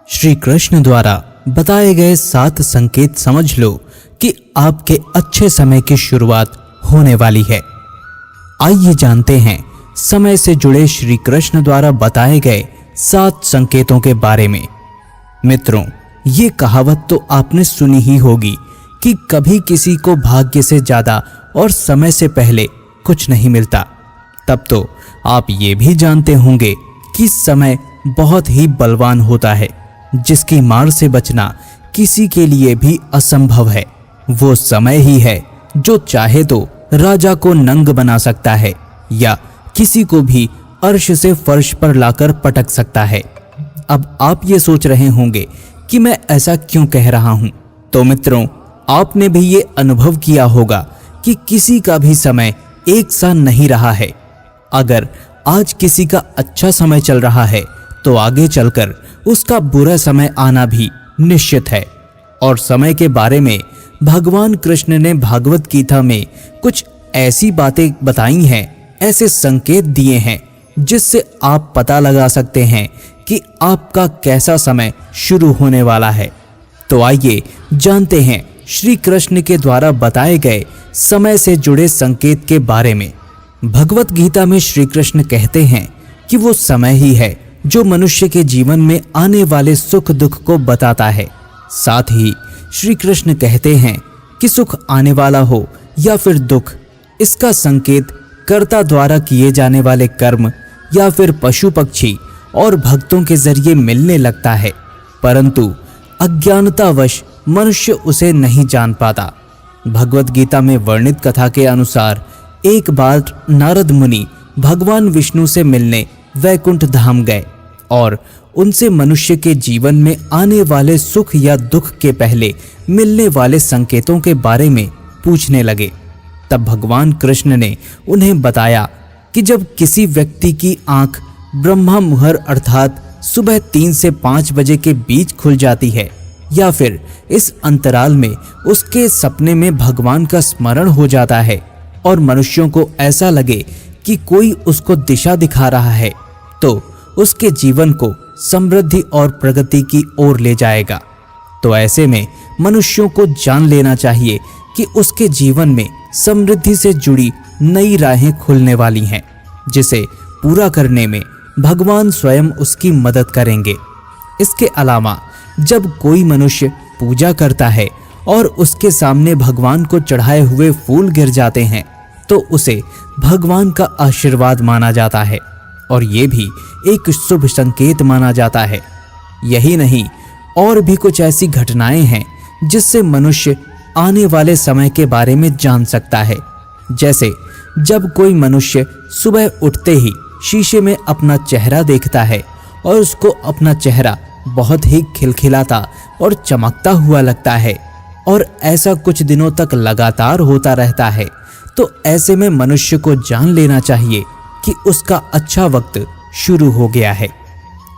श्री कृष्ण द्वारा बताए गए 7 संकेत समझ लो कि आपके अच्छे समय की शुरुआत होने वाली है। आइए जानते हैं समय से जुड़े श्री कृष्ण द्वारा बताए गए 7 संकेतों के बारे में। मित्रों, ये कहावत तो आपने सुनी ही होगी कि कभी किसी को भाग्य से ज्यादा और समय से पहले कुछ नहीं मिलता। तब तो आप ये भी जानते होंगे कि समय बहुत ही बलवान होता है, जिसकी मार से बचना किसी के लिए भी असंभव है। वो समय ही है जो चाहे तो राजा को नंग बना सकता है या किसी को भी अर्श से फर्श पर लाकर पटक सकता है। अब आप ये सोच रहे होंगे कि मैं ऐसा क्यों कह रहा हूं। तो मित्रों, आपने भी ये अनुभव किया होगा कि किसी का भी समय एक सा नहीं रहा है। अगर आज किसी का अच्छा समय चल रहा है तो आगे चलकर उसका बुरा समय आना भी निश्चित है। और समय के बारे में भगवान कृष्ण ने भागवत गीता में कुछ ऐसी बातें बताई हैं, ऐसे संकेत दिए हैं जिससे आप पता लगा सकते हैं कि आपका कैसा समय शुरू होने वाला है। तो आइए जानते हैं श्री कृष्ण के द्वारा बताए गए समय से जुड़े संकेत के बारे में। भगवत गीता में श्री कृष्ण कहते हैं कि वो समय ही है जो मनुष्य के जीवन में आने वाले सुख दुख को बताता है। साथ ही श्री कृष्ण कहते हैं कि सुख आने वाला हो या फिर दुख, इसका संकेत कर्ता द्वारा किए जाने वाले कर्म या फिर पशु पक्षी और भक्तों के जरिए मिलने लगता है, परंतु अज्ञानतावश मनुष्य उसे नहीं जान पाता। भगवत गीता में वर्णित कथा के अनुसार एक बार नारद मुनि भगवान विष्णु से मिलने वैकुंठ धाम गए और उनसे मनुष्य के जीवन में आने वाले सुख या दुख के पहले मिलने वाले संकेतों के बारे में पूछने लगे। तब भगवान कृष्ण ने उन्हें बताया कि जब किसी व्यक्ति की आंख ब्रह्मा मुहूर्त अर्थात सुबह 3 से 5 बजे के बीच खुल जाती है या फिर इस अंतराल में उसके सपने में भगवान का स्मरण हो जाता है और मनुष्यों को ऐसा लगे कि कोई उसको दिशा दिखा रहा है, तो उसके जीवन को समृद्धि और प्रगति की ओर ले जाएगा। तो ऐसे में मनुष्यों को जान लेना चाहिए कि उसके जीवन में समृद्धि से जुड़ी नई राहें खुलने वाली हैं, जिसे पूरा करने में भगवान स्वयं उसकी मदद करेंगे। इसके अलावा जब कोई मनुष्य पूजा करता है और उसके सामने भगवान को चढ़ाए हुए फूल गिर जाते हैं तो उसे भगवान का आशीर्वाद माना जाता है और ये भी एक शुभ संकेत माना जाता है। यही नहीं, और भी कुछ ऐसी घटनाएं हैं जिससे मनुष्य आने वाले समय के बारे में जान सकता है। जैसे जब कोई मनुष्य सुबह उठते ही शीशे में अपना चेहरा देखता है और उसको अपना चेहरा बहुत ही खिलखिलाता और चमकता हुआ लगता है और ऐसा कुछ दिनों तक लगातार होता रहता है, तो ऐसे में मनुष्य को जान लेना चाहिए कि उसका अच्छा वक्त शुरू हो गया है।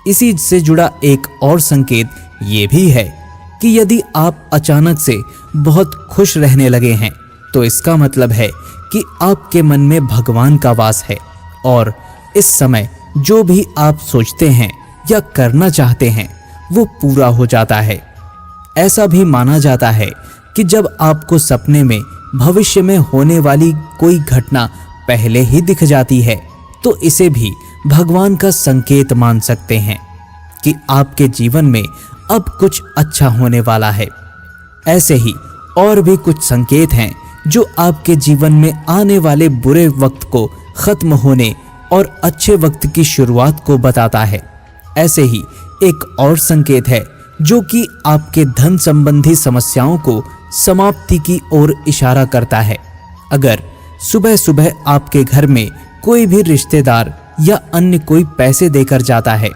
इसी से जुड़ा एक और संकेत ये भी है कि यदि आप अचानक से बहुत खुश रहने लगे हैं तो इसका मतलब है कि आपके मन में भगवान का वास है और इस समय जो भी आप सोचते हैं या करना चाहते हैं वो पूरा हो जाता है। ऐसा भी माना जाता है कि जब आपको सपने में भविष्य में होने वाली कोई घटना पहले ही दिख जाती है तो इसे भी भगवान का संकेत मान सकते हैं कि आपके जीवन में अब कुछ अच्छा होने वाला है। ऐसे ही और भी कुछ संकेत हैं जो आपके जीवन में आने वाले बुरे वक्त को खत्म होने और अच्छे वक्त की शुरुआत को बताता है। ऐसे ही एक और संकेत है जो कि आपके धन संबंधी समस्याओं को समाप्ति की ओर इशारा करता है। अगर सुबह सुबह आपके घर में कोई भी रिश्तेदार या अन्य कोई पैसे देकर जाता है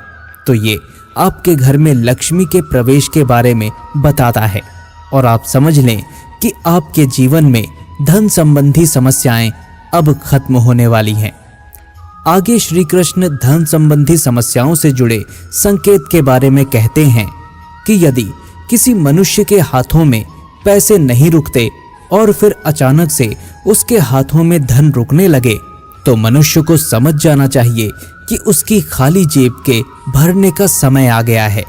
तो ये आपके घर में लक्ष्मी के प्रवेश के बारे में बताता है और आप समझ लें कि आपके जीवन में धन संबंधी समस्याएं अब खत्म होने वाली हैं। आगे श्री कृष्ण धन संबंधी समस्याओं से जुड़े संकेत के बारे में कहते हैं कि यदि किसी मनुष्य के हाथों में पैसे नहीं रुकते और फिर अचानक से उसके हाथों में धन रुकने लगे तो मनुष्य को समझ जाना चाहिए कि उसकी खाली जेब के भरने का समय आ गया है।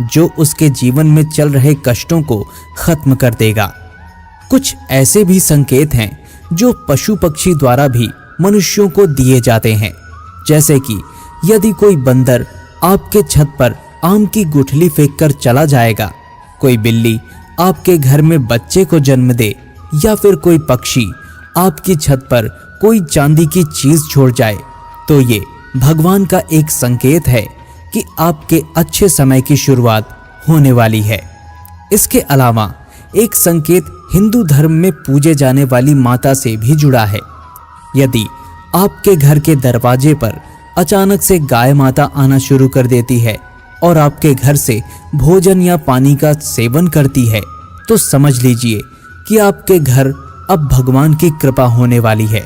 जो उसके जीवन में चल रहे कष्टों को खत्म कर देगा। कुछ ऐसे भी संकेत हैं जो पशु पक्षी द्वारा भी मनुष्यों को दिए जाते हैं, जैसे कि यदि कोई बंदर आपके छत पर आम की गुठली फेंक कर चला जाएगा, कोई बिल्ली आपके घर में बच्चे को जन्म दे, या फिर कोई पक्षी आपकी छत पर कोई चांदी की चीज छोड़ जाए, तो ये भगवान का एक संकेत है कि आपके अच्छे समय की शुरुआत होने वाली है। इसके अलावा एक संकेत हिंदू धर्म में पूजे जाने वाली माता से भी जुड़ा है। यदि आपके घर के दरवाजे पर अचानक से गाय माता आना शुरू कर देती है और आपके घर से भोजन या पानी का सेवन करती है, तो समझ लीजिए कि आपके घर अब भगवान की कृपा होने वाली है।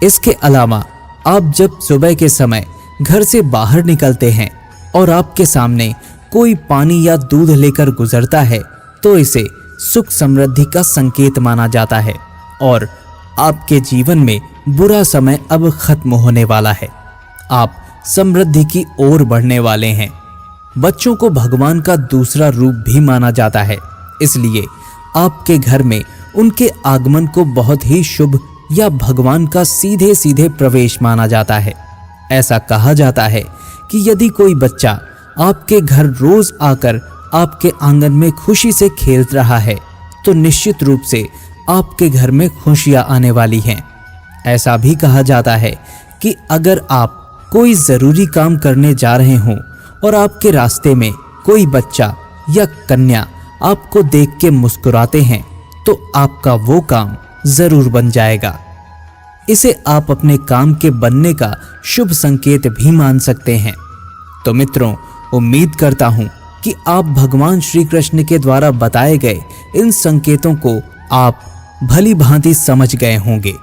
इसके अलावा आप जब सुबह के समय घर से बाहर निकलते हैं और आपके सामने कोई पानी या दूध लेकर गुजरता है, तो इसे सुख समृद्धि का संकेत माना जाता है और आपके जीवन में बुरा समय अब खत्म होने वाला है। आप समृद्धि की ओर बढ़ने वाले हैं। बच्चों को भगवान का दूसरा रूप भी माना जाता है, इसलिए आपके घर में उनके आगमन को बहुत ही शुभ या भगवान का सीधे सीधे प्रवेश माना जाता है। ऐसा कहा जाता है कि यदि कोई बच्चा आपके घर रोज आकर आपके आंगन में खुशी से खेल रहा है, तो निश्चित रूप से आपके घर में खुशियां आने वाली हैं। ऐसा भी कहा जाता है कि अगर आप कोई जरूरी काम करने जा रहे हों और आपके रास्ते में कोई बच्चा या कन्या आपको देख के मुस्कुराते हैं, तो आपका वो काम जरूर बन जाएगा। इसे आप अपने काम के बनने का शुभ संकेत भी मान सकते हैं। तो मित्रों, उम्मीद करता हूं कि आप भगवान श्री कृष्ण के द्वारा बताए गए इन संकेतों को आप भली भांति समझ गए होंगे।